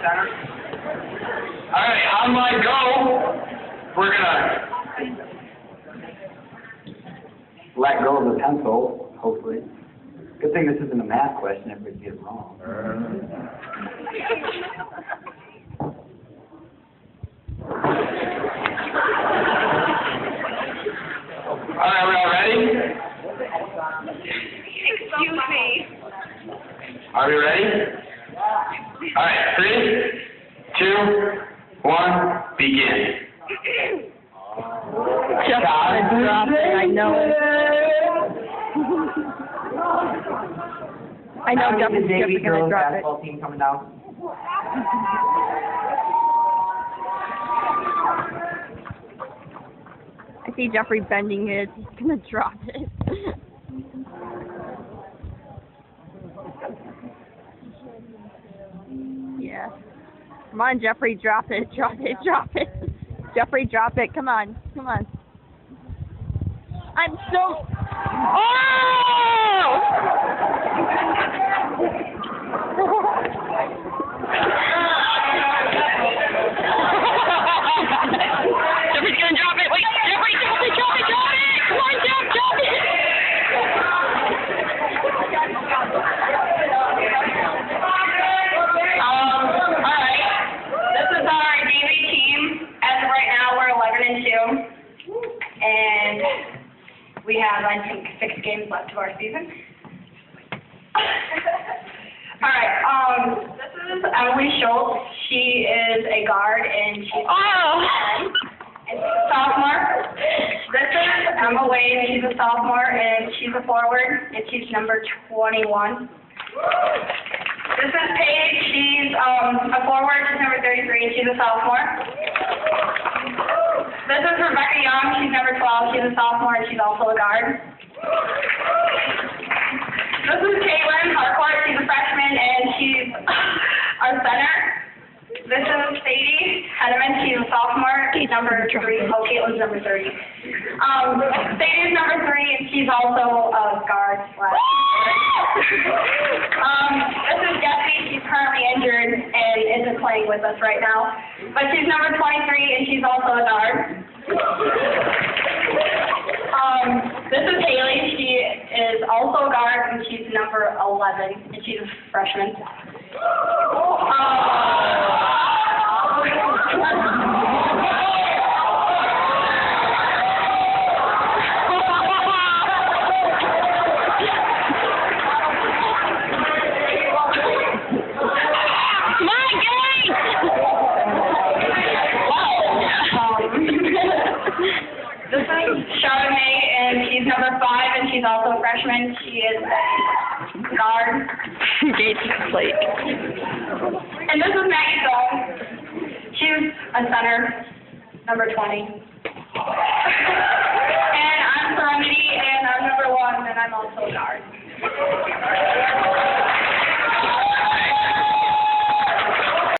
center. All right, on my go, we're gonna let go of the pencil, hopefully. Good thing this isn't a math question, everybody get it wrong. Alright, we all ready? Excuse me. Are we ready? Alright, 3, 2, 1, begin. Just drop it, I know it. I know Jeffrey's gonna drop it. Team coming down. I see Jeffrey bending it. He's gonna drop it. Yeah. Come on, Jeffrey, drop it, drop it, drop it. Jeffrey, drop it. Come on, come on. I'm so... Oh! Jeffrey's gonna drop it. Wait, Jeffrey, drop it, drop it, drop it! Come on, Jeff, drop it! Alright. This is our daily team. As of right now, we're 11-2. And we have, I think, 6 games left of our season. Alright, this is Emily Schultz. She is a guard and she's and she's a sophomore. This is Emma Wade. She's a sophomore and she's a forward and she's number 21. This is Paige. She's a forward. She's number 33 and she's a sophomore. This is Rebecca Young. She's number 12. She's a sophomore and she's also a guard. This is Caitlin Harcourt. She's a freshman and she's our center. This is Sadie Henneman. She's a sophomore. She's number 3. Oh, Caitlin's number 30. Sadie's number 3 and she's also a guard. This is Jessie. She's currently injured and isn't playing with us right now. But she's number 23 and she's also a guard. This is Haley. She is also a guard and she's number 11 and she's a freshman. This is Chardonnay, and she's number 5, and she's also a freshman. She is a guard. Gates Lake. And this is Maggie Stone. She's a center, number 20. And I'm Serenity, and I'm number 1, and I'm also a guard.